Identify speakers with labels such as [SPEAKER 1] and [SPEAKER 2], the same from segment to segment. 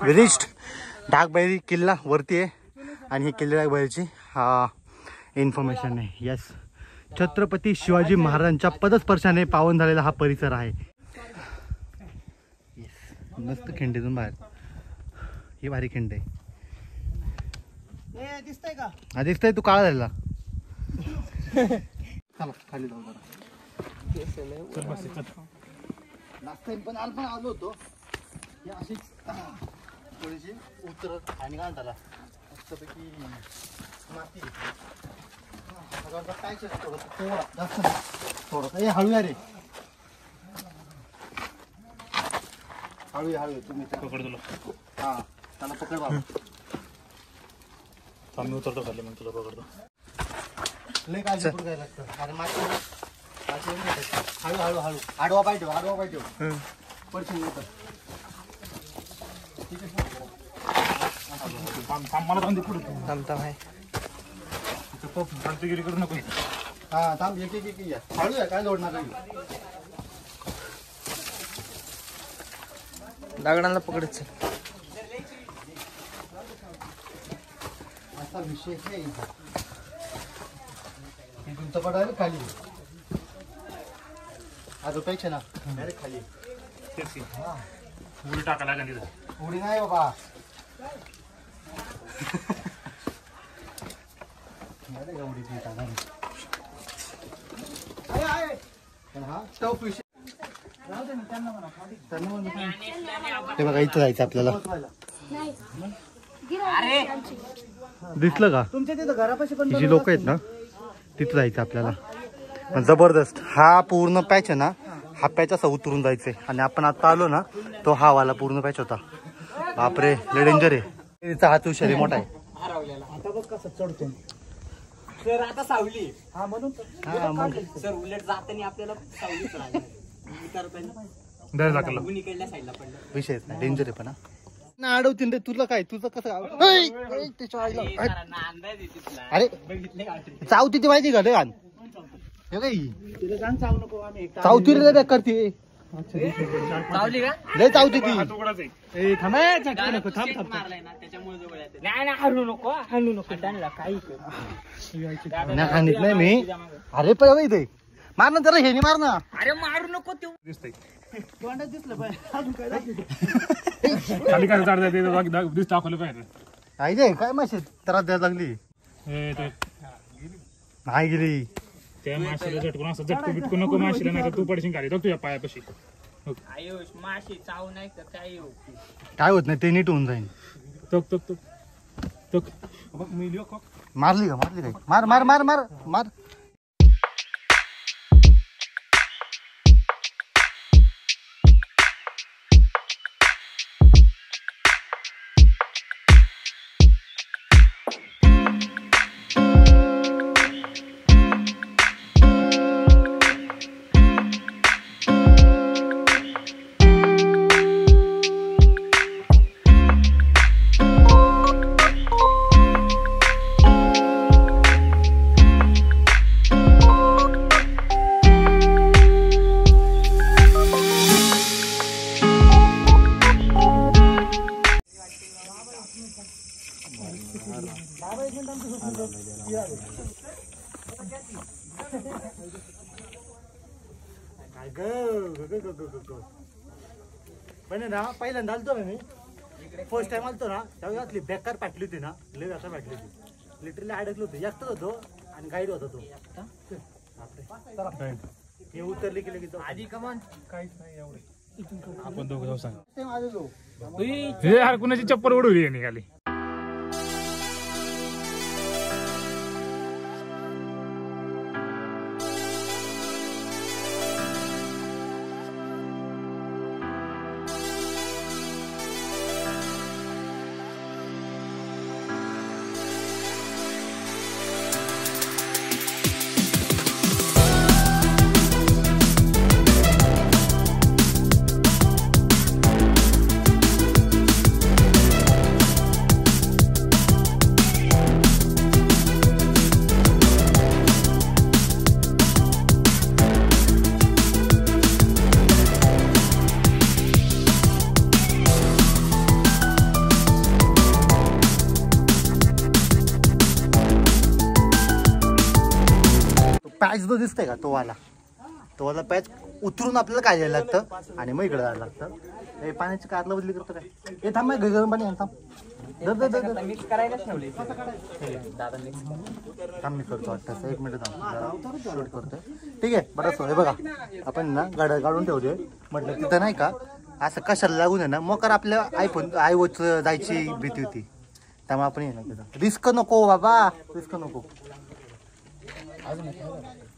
[SPEAKER 1] विरिष्ट डाकबैरी किल्ला वरती आहे आणि ही किल्ले डाकबैरीची इन्फॉर्मेशन आहे. यस, छत्रपती शिवाजी महाराजांच्या पदस्पर्शाने पावन झालेला हा परिसर आहे. येस, मस्त खिंडीतून बाहेर ही भारी खिंड आहे.
[SPEAKER 2] दिसतंय का?
[SPEAKER 1] हा दिसतंय, तू काळा झालेला. खाली जाऊ पण आलो होतो अशीच थोडीशी उतरत आणि काय त्याला मस्तपैकी माती थोडस हळूया रे, हळूया तुम्ही पकड तुला. हा त्याला पकड बाबा, आम्ही उतरतो खाली मग तुला पकडतो. लय काय लागतं. अरे माती हळू हळू हळू आडवा पाय ठेव पडशील उतर. मला थांबता आहे शांतगिरी करू नको. हा थांब, एक या हळू आहे, काय जोडणार नाही.
[SPEAKER 2] दगडांना पकडायचं
[SPEAKER 1] असा विषय आहे. तुमचं पडायला खाली आजोपेक्षा ना डायरेक्ट खाली
[SPEAKER 3] उडी टाकायला का तिथं?
[SPEAKER 1] उडी नाही बाबा, ते बघा इथं जायचं आपल्याला. दिसलं का?
[SPEAKER 2] तुमच्या तिथं घरापाशी पण
[SPEAKER 1] जी लोक आहेत ना तिथं जायचं आपल्याला. जबरदस्त. हा पूर्ण पॅच आहे ना, हा पॅच असा उतरून जायचंय. आणि आपण आता आलो ना तो हा वाला पूर्ण पॅच होता. बापरे लय डेंजर आहे. तिचा हात हुशारी मोठा आहे.
[SPEAKER 2] आता बघ कसं चढतो सर. आता सावली हा म्हणून सर उलट जाताना आपल्याला सावलीच
[SPEAKER 1] विषयच नाही, डेंजर आहे. पण ना अडवतील रे तुला. काय तुझं कसं अरे चावती ती माहिती का रे गाण चावती रे बेकार ती लय चावती ती. सांगित नाही मी. अरे पण इथे मार ना त्याला, हे मार ना.
[SPEAKER 2] अरे मारू नको. ते
[SPEAKER 3] दिसतंय
[SPEAKER 2] तोंडात दिसलं पाहिजे. अजून काय
[SPEAKER 3] खाली काय दिस टाकलं पाहिजे.
[SPEAKER 1] आई काय माशी त्रास द्यायला लागली. नाही गेली
[SPEAKER 3] त्या माशीला झटकून असं झटकू बिटकू नको माशीला, नाही तर तू पडशील खाली. तुझ्या पायापाशी
[SPEAKER 2] माशी चावू नाही तर
[SPEAKER 1] काय होत नाही, ते नीट होऊन जाईल.
[SPEAKER 3] तक तक तक तक
[SPEAKER 1] मारली का? मारली काय? मार मार मार मार मार. पण ना पहिल्यांदा आलतो मी, फर्स्ट टाइम आलतो ना त्यावेळी असली बेकार पाटली होती ना, लय बेकार पाटली होती. लिटरली अडकलो होतो, एकटाच होतो आणि गाईड होता तो. हे उतरली की लगेच आधी कमान काहीच नाही एवढे.
[SPEAKER 3] आपण दोघं जाऊ सांग.
[SPEAKER 1] आलेलो
[SPEAKER 3] यार कुणाची चप्पल उडवली निघाली.
[SPEAKER 1] पॅच जो दिसतंय का तो वाला पॅच उतरून आपल्याला काय द्यायला लागतं आणि मग इकडे जायला लागतं. हे पाण्याची कारला बदली करतो काय हे थांब गरम पाणी आण, थांब
[SPEAKER 2] मिक्स करायला ठेवले दादा मिक्स
[SPEAKER 1] थांब मी करतो वाटतं. 1 मिनिट थांब शूट करतोय. ठीक आहे बरं. हे बघा आपण ना गाड्या काढून ठेवले. म्हटलं तिथं नाही का असं कशाला लागून आहे ना मग आपल्या आईवच जायची भीती होती. त्यामुळे आपण ये ना तिथं रिस्क नको बाबा, रिस्क नको.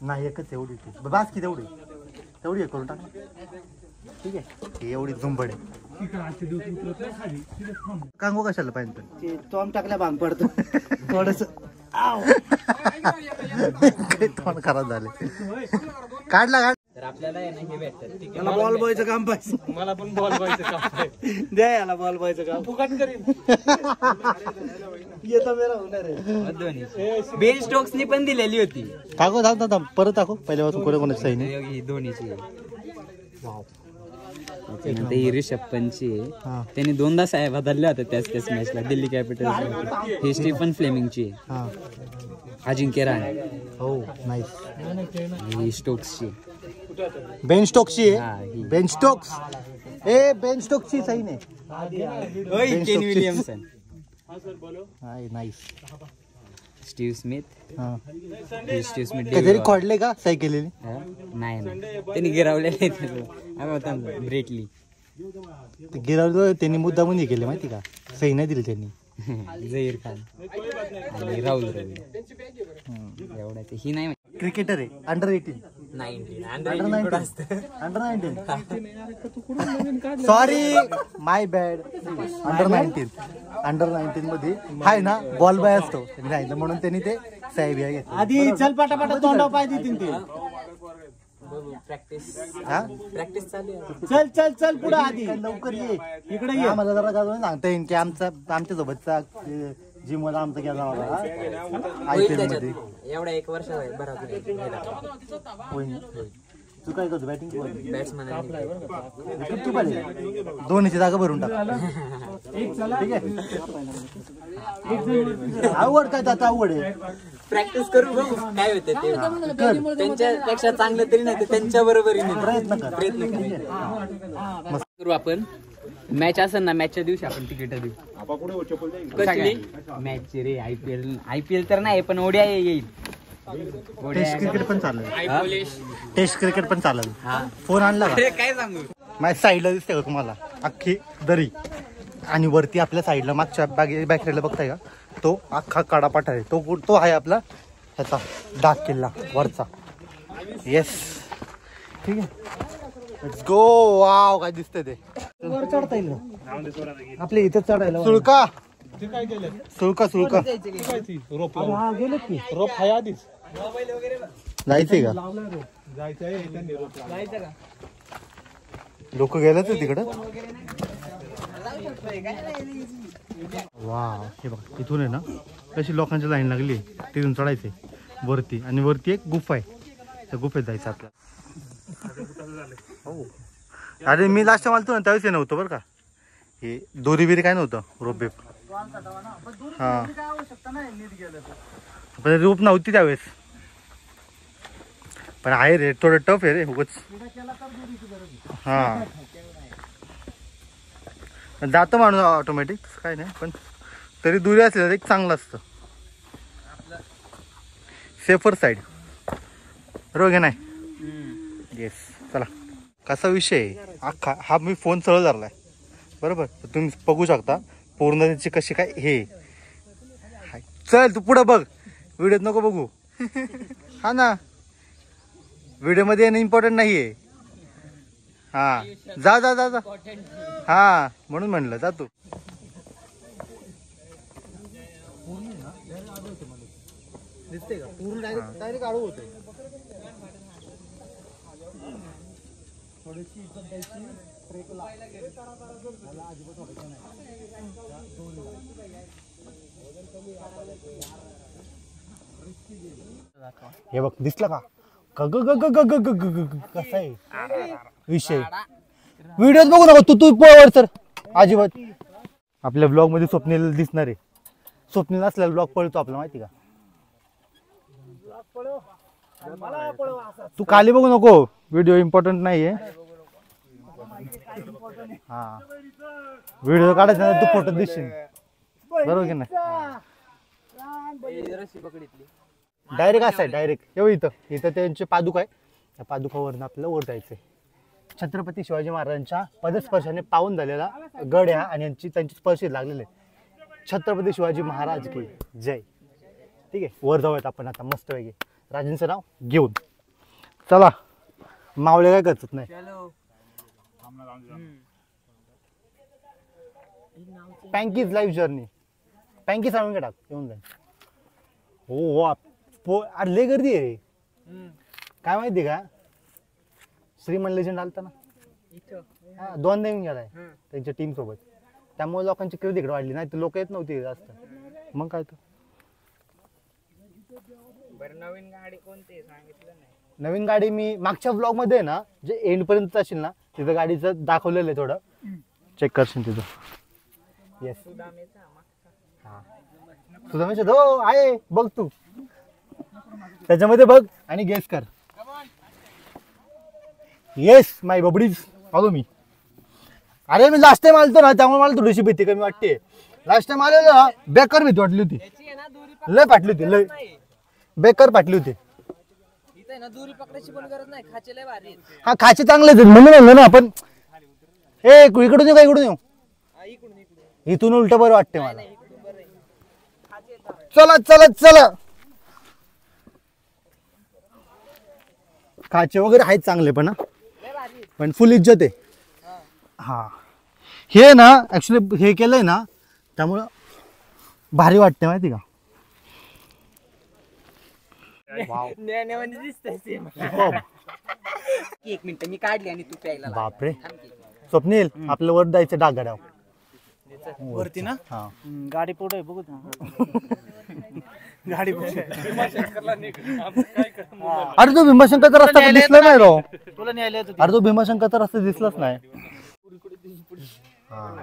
[SPEAKER 1] नाही एकच एवढी बास की तेवढी हे करून टाक. ठीक आहे एवढी झुंबड आहे. कांगो कशाला पाहिजे
[SPEAKER 2] तोंड टाकल्या भांग पडतो थोडस.
[SPEAKER 1] तोंड खराब झाले. काढला
[SPEAKER 2] तर आपल्याला आहे ना हे भेटतात.
[SPEAKER 4] मला बॉल बॉयचं काम पाहिजे.
[SPEAKER 2] मला पण बॉल बॉयचं काम
[SPEAKER 4] द्या याला बॉल बॉयचं काम.
[SPEAKER 2] फुकट करीन.
[SPEAKER 4] येतो मेरा होणार आहे.
[SPEAKER 2] बेन स्टोक्सनी पण दिलेली होती
[SPEAKER 1] टाको थांब परत टाको पहिल्यापासून कोणाची सही नाही.
[SPEAKER 2] धोनीची. त्यानंतर ऋषभ पंतची
[SPEAKER 1] हा.
[SPEAKER 2] त्यांनी 2दा साहेब बदलल्या होत्या त्याच मॅचला दिल्ली कॅपिटल्स. ही स्टीफन फ्लेमिंगची
[SPEAKER 1] हा
[SPEAKER 2] अजिंक्य राणे.
[SPEAKER 1] हो नाईस.
[SPEAKER 2] ही स्टोक्सची.
[SPEAKER 1] बेन स्टोक्सची
[SPEAKER 2] हा,
[SPEAKER 1] आहे.
[SPEAKER 2] ही.
[SPEAKER 1] बेन स्टोक्स बेन स्टोक्सची सही नाही.
[SPEAKER 2] Kane Williamson.
[SPEAKER 1] Nice.
[SPEAKER 2] Steve Smith.
[SPEAKER 1] हा
[SPEAKER 2] ही स्टीव्ह स्मिथ
[SPEAKER 1] काहीतरी खोडले का सही केलेली.
[SPEAKER 2] नाही त्यांनी गिरावलेले ब्रेटली.
[SPEAKER 1] ते गिरावलं त्यांनी मुद्दा म्हणजे केले माहिती का सही नाही दिली त्यांनी.
[SPEAKER 2] झहीर खान आणि राहुल द्रविड. एवढ्याच ही नाही
[SPEAKER 1] क्रिकेटर आहे अंडर 18 अंडर 19 सॉरी माय बॅड. अंडर 19 मध्ये हाय ना बॉल बॉय असतो त्यांनी सांगितलं म्हणून त्यांनी ते साहेब या घेतले.
[SPEAKER 4] आधी चल पाटापाटा तोंडावर पाय देतील ते.
[SPEAKER 2] प्रॅक्टिस
[SPEAKER 1] हा
[SPEAKER 2] प्रॅक्टिस चालू आहे.
[SPEAKER 4] चल चल चल पुढे आधी
[SPEAKER 1] लवकर ये
[SPEAKER 4] इकडे ये.
[SPEAKER 1] आम्हाला जरा जाऊन सांगता येईल की आमच्या सोबतचा जिम वाला आमचा गेला होता IPL मध्ये.
[SPEAKER 2] एवढा 1 वर्ष भरात
[SPEAKER 1] होईल. तू काय करतो बॅटिंग
[SPEAKER 2] बॅट्समॅन.
[SPEAKER 1] दोन्हीची जागा भरून टाक. ठीक आहे आवड काय आता आवड आहे.
[SPEAKER 2] प्रॅक्टिस करू बघू काय होते ते. त्यांच्यापेक्षा चांगलं तरी नाही त्यांच्या बरोबर
[SPEAKER 1] प्रयत्न कर.
[SPEAKER 2] करू आपण. मॅच असेल ना मॅचच्या दिवशी आपण तिकीट देऊ. कसली मॅच रे. IPL तर नाही पण ओडिया येईल.
[SPEAKER 1] टेस्ट क्रिकेट पण चालेल. टेस्ट क्रिकेट पण चालेल. फोन आणला का
[SPEAKER 2] काय सांगू.
[SPEAKER 1] माझ्या साईडला दिसते का तुम्हाला अख्खी दरी आणि वरती आपल्या साईडला मागच्या बॅकसाईडला बघताय का तो अख्खा काडापाठ आहे. तो आहे आपला ह्याचा डाक किल्ला वरचा. येस ठीक आहे लेट्स गो. वाव काय दिसतंय ते.
[SPEAKER 4] वर चढता येईल आपल्या इथे चढायला.
[SPEAKER 1] सुळका
[SPEAKER 4] हा गेले की
[SPEAKER 3] रोप आहे आधीच.
[SPEAKER 1] जायचंय का
[SPEAKER 2] जायचं का.
[SPEAKER 1] लोक गेलेच तिकडं. वा हे बघा इथून आहे ना कशी लोकांची लाईन लागली. तिथून चढायचंय वरती आणि वरती एक गुफा आहे. त्या गुफेत जायचं आपल्याला. हो अरे मी लास्ट टाइम आलतो ना त्यावेळेस हे नव्हतं बरं का. हे दोरी बिरी काय नव्हतं रोप बेप. हा पण रोप नव्हती त्यावेळेस. पण आहे रे थोडं टफ आहे रे उगच. हा जातो माणूस ऑटोमॅटिक काय नाही पण तरी दुरी असलं एक चांगलं असतं. सेफर साईड बरोबर नाही. येस चला कसा विषय आहे अख्खा हा मी फोन सरळ धरलाय बरोबर. तुम्ही बघू शकता पूर्ण त्याची कशी काय हे. चल तू पुढं बघ व्हिडिओत नको बघू. हा ना व्हिडिओ मध्ये येणं इम्पॉर्टंट नाहीये. हा जा जा जा जा. हा म्हणून म्हणलं जा तू. दिसते का पूर्ण डायरेक्ट आडू होते. हे बघ दिसलं का कसा आहे विषय. व्हिडिओत बघू नका तू वर तर अजिबात. आपल्या ब्लॉग मध्ये स्वप्नील दिसणार आहे. स्वप्नील असलेला ब्लॉग पळतो आपला माहिती का. तू खाली बघू नको, व्हिडिओ इम्पॉर्टंट नाहीये. हा व्हिडिओ काढायचा तू फोटो दिसशील बरोबर की नाही. डायरेक्ट असं आहे, डायरेक्ट येऊ इथं इथं त्यांचे पादुका आहे. त्या पादुकावरून आपल्याला वर जायचंय. छत्रपती शिवाजी महाराजांच्या पदस्पर्शाने पावन झालेला गड आहे आणि त्यांची स्पर्श लागलेले. छत्रपती शिवाजी महाराज की जय. ठीक आहे, वर जाऊयात आपण आता मस्त पैकी राजांचं नाव घेऊन. चला मावळे काय करतात नाही. पँकीज लाईफ जर्नी, पँकी सांगून टाक येऊन जाईल. हो अरे लय गर्दी आहे. काय माहिती का, श्रीमन लेजंड आलता ना, हा दोनदा येऊन गेलाय त्यांच्या टीम सोबत. त्यामुळे लोकांची क्रेज इकडे वाढली, नाही तर लोक येत नव्हती जास्त. मग काय तर
[SPEAKER 2] नवीन गाडी कोणती सांगितलं नाही.
[SPEAKER 1] नवीन गाडी मी मागच्या ब्लॉग मध्ये ना, जे एंड पर्यंत असेल ना तिथं गाडीचं दाखवलेलं आहे. थोडं चेक करशील तिथं. येस हा सुदामेश हो आहे बघ तू त्याच्यामध्ये बघ आणि गेस कर. येस माय बबडीज आलो मी. अरे मी लास्ट टाइम आलतो ना, त्यामुळे मला थोडीशी भीती कमी वाटते. लास्ट टाइम आलेलो ना बेकार भीती वाटली होती, लय फाटली होती, लय बेकार फाटली होती.
[SPEAKER 2] दुरी पकडायची पण गरज नाही, खाचे लय भारी आहेत.
[SPEAKER 1] हा खाचे चांगले आहेत म्हणून म्हणलं ना आपण. हे इकडून येऊ का इकडून येऊ, इथून उलट बरं वाटते मला. चला चला चला, खाचे वगैरे आहेत चांगले पण फुल इज्जत आहे. हा हे ना ऍक्च्युली हे केलंय ना त्यामुळं भारी वाटते माहिती का.
[SPEAKER 2] एक मिनिट मी काढली आणि तू प्यायला लाग.
[SPEAKER 1] बापरे स्वप्नील आपलं वर जायचं डागाड्याव
[SPEAKER 4] वरती ना.
[SPEAKER 1] हा
[SPEAKER 4] गाडी पुढे बघू ना. गाडी पुढे.
[SPEAKER 1] अरे तो भीमाशंकरचा रस्ता दिसला नाही राव.
[SPEAKER 4] तुला न्यायला येत होती.
[SPEAKER 1] अरे तो भीमाशंकरचा रस्ता दिसलाच नाही.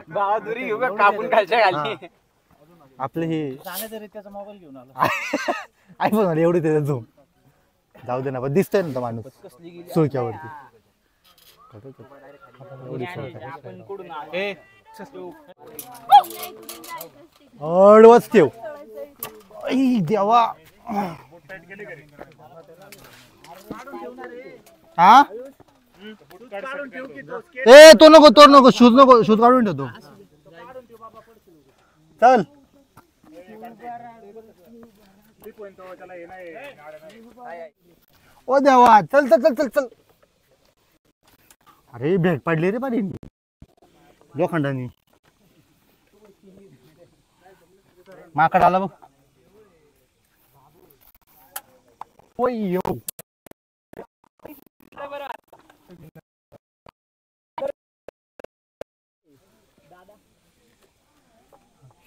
[SPEAKER 2] बहादुरी घेऊ का कापून खालच्या खाली.
[SPEAKER 1] आपले हे
[SPEAKER 4] जाण्याचा त्याचा मोबाईल घेऊन आला.
[SPEAKER 1] आयफोन आले एवढी त्याचा झूम जाऊ दे ना, पण दिसतोय ना तो माणूस सुळक्यावरती. अडवच ठेव देवा. हा ए तो नको शूज काढून ठेवतो. चल ओ देवा, चल चल चल चल चल. अरे भेट पडली रे पाणी लोखंडानी. माकड आला बघ. ओय यो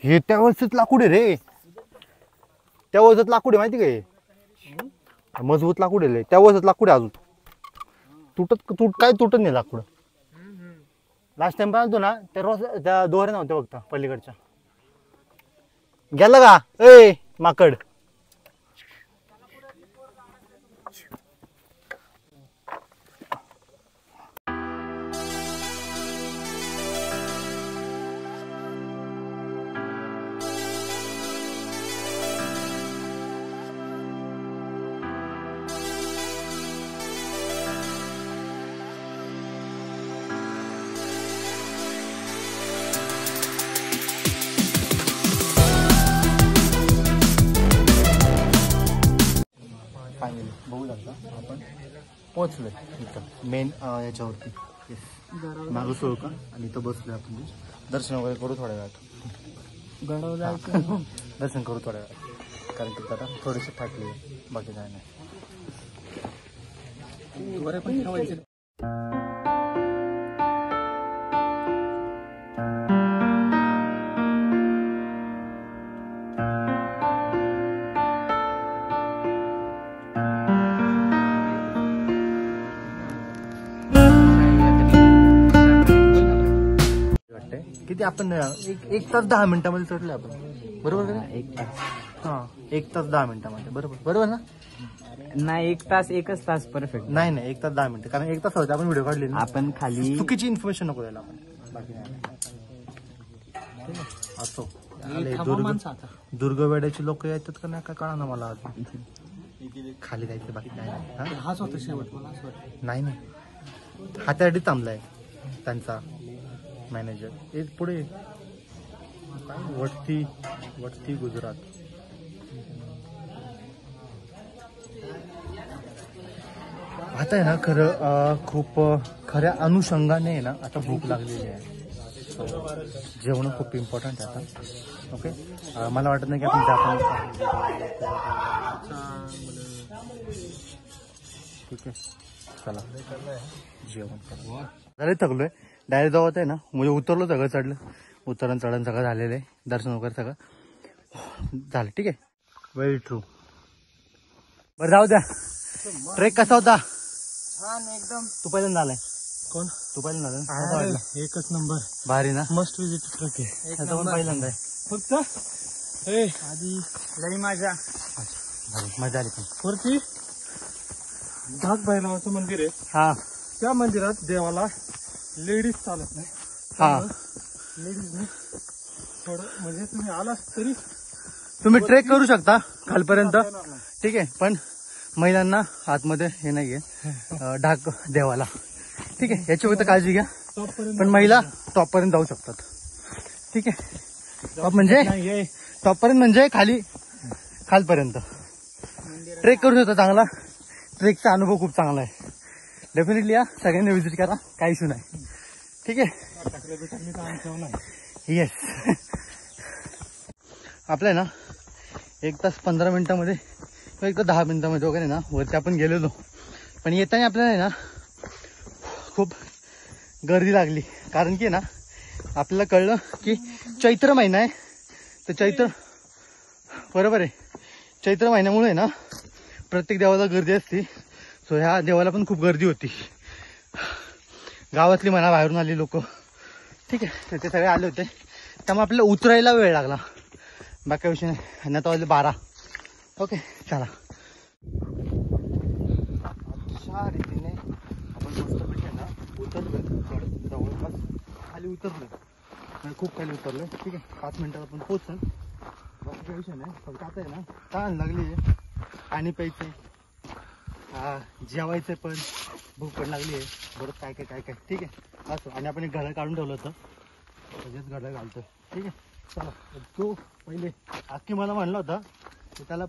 [SPEAKER 1] हे त्या वर्षात लाकूड आहे रे, त्या वर्षात लाकूड आहे माहिती काय. मजबूत लाकूड आहे त्या वर्षात लाकूड आहे. अजून काय तुटत नाही लाकूड. लास्ट टाइम पाहतो ना त्या दोऱ्या नव्हत्या बघता पलीकडच्या. गेला का ए माकड. बघू लागला आपण पोहोचलोय इथं मेन याच्यावरती. मागं सोळ का आणि इथं बसलोय आपण. दर्शन वगैरे करू थोड्या वेळात. दर्शन करू थोड्या वेळात कारण की आता थोडीशी थाटली बाकी काय नाही. किती आपण एक तास 10 मिनिटांमध्ये चढले आपण बरोबर का. 1 तास हा 1 तास 10 मिनिटांमध्ये बरोबर ना.
[SPEAKER 2] नाही एकच तास परफेक्ट.
[SPEAKER 1] नाही नाही 1 तास 10 मिनिटं, कारण 1 तास होते आपण व्हिडिओ काढली ना.
[SPEAKER 2] आपण खाली
[SPEAKER 1] चुकीची इन्फॉर्मेशन नको द्यायला आपण, बाकी नाही. ठीक आहे, असो. आले दुर्गवेड्याची लोक येतात का नाही काय कळा ना मला अजून. खाली जायचं बाकी काय नाही.
[SPEAKER 4] हाच होता शेवट मला असं वाटतं.
[SPEAKER 1] नाही नाही, हातासाठी थांबलाय त्यांचा मॅनेजर. एक पुढे काय वटती गुजरात. आता आहे ना खरं खूप खऱ्या अनुषंगाने आहे ना आता भूक लागलेली आहे. जेवण खूप इम्पॉर्टंट आहे आता. ओके, मला वाटत नाही की आपण ठीक आहे, चला जेवण करा. जरा थकलोय, डायरेक्ट जाऊ आहे ना, म्हणजे उतरलो, सगळं चढलं, उतरण चढण सगळं झालेलं आहे, दर्शन वगैरे सगळं झालं. ठीक आहे, व्हेरी ट्रू. बरं जाऊ द्या. ट्रेक कसा होता?
[SPEAKER 4] छान एकदम.
[SPEAKER 1] तू पहिल्यांदा आलाय?
[SPEAKER 4] कोण?
[SPEAKER 1] तू पहिल्यांदा आलाय? कसा वाटला?
[SPEAKER 4] एकच नंबर.
[SPEAKER 1] भारी ना?
[SPEAKER 4] मस्ट विजिट ट्रक आहे.
[SPEAKER 1] त्याचा पण पहिल्यांदा आहे.
[SPEAKER 4] फक्त आधी लई माझ्या
[SPEAKER 1] भारी, मजा आली पण.
[SPEAKER 4] वरती धाकबाई नावाचं मंदिर आहे.
[SPEAKER 1] हा
[SPEAKER 4] त्या मंदिरात देवाला लेडीज चालत नाही.
[SPEAKER 1] हा,
[SPEAKER 4] लेडीजने थोडं म्हणजे तुम्ही आलात तरी
[SPEAKER 1] तुम्ही ट्रेक करू शकता खालपर्यंत. ठीक आहे, पण महिलांना आतमध्ये हे नाहीये ढाक देवाला. ठीक आहे, याची फक्त काळजी घ्या. पण महिला टॉप पर्यंत जाऊ शकतात. ठीक आहे, टॉप म्हणजे टॉप पर्यंत म्हणजे खालपर्यंत ट्रेक करू शकता. चांगला ट्रेकचा अनुभव खूप चांगला आहे. डेफिनेटली या सगळ्यांनी व्हिजिट करा, काही इश्यू नाही. ठीक आहे, येस. आपलं आहे ना 1 तास 15 मिनिटामध्ये किंवा 1 तास 10 मिनिटामध्ये वगैरे ना वरती आपण गेलेलो. पण येताना आपल्याला आहे ना खूप गर्दी लागली, कारण की ना आपल्याला कळलं की चैत्र महिना आहे. तर चैत्र बरोबर आहे, चैत्र महिन्यामुळे ना प्रत्येक देवाला गर्दी असते. सो ह्या देवाला पण खूप गर्दी होती. गावातली म्हणा, बाहेरून आली लोक. ठीक आहे, तर ते सगळे आले होते, त्यामुळे आपल्याला उतरायला वेळ लागला. बाकी विषय नाही. आणि आता वाजले 12. ओके, चला. अशा रीतीने आपण मस्तपैकी ना उतरलोय, जवळपास खाली उतरलोय, म्हणजे खूप खाली उतरलोय. ठीक आहे, 5 मिनिटात आपण पोहोचल. बाकी काही विषय नाही. फक्त आता आहे ना तहान लागली आहे, पाणी प्यायचंय, जेवायचं पण, भूक पण लागली आहे. बरं काय ठीक आहे असं. आणि आपण एक घड्याळ काढून ठेवलं होतं, त्याच्यात घड्याळ घालतोय. ठीक आहे, चला. तो पहिले आखी मला म्हणला होता की त्याला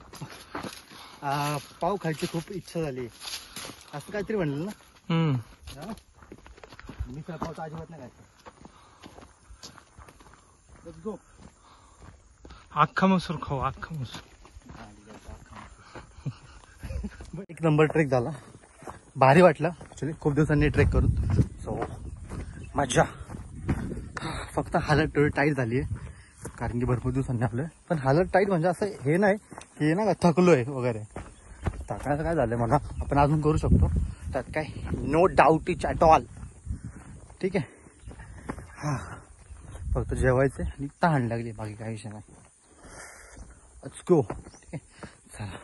[SPEAKER 1] पाव खायची खूप इच्छा झाली आहे, असं काहीतरी म्हणलं ना. मिसळ पाव तर अजिबात नाही खायचं. Let's go.
[SPEAKER 4] अख्खा मसूर खाऊ, अख्खा मसूर.
[SPEAKER 1] एक नंबर ट्रेक झाला, भारी वाटलं ऍक्च्युली, खूप दिवसांनी ट्रेक करून. सो मजा. फक्त हालत थोडी टाईट झाली आहे, कारण की भरपूर दिवसांनी आपलं. पण हालत टाईट म्हणजे असं हे नाही की ना थकलोय वगैरे. थकायचं काय झालंय मला, आपण अजून करू शकतो, त्यात काय no doubt each at all. ठीक आहे, हां फक्त जेवायचं आणि तहान लागली, बाकी काही विषय नाही. Let's go. ठीक आहे, चला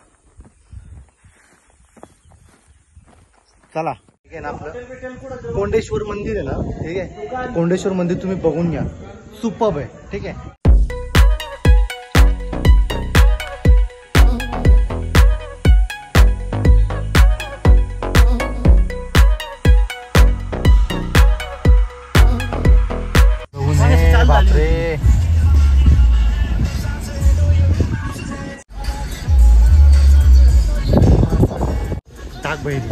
[SPEAKER 1] चला. ठीक आहे ना, आपलं कोंडेश्वर मंदिर आहे ना. ठीक आहे, कोंडेश्वर मंदिर तुम्ही बघून घ्या, सुपर्ब आहे. ठीक आहे, बापरे. टाक बहिणी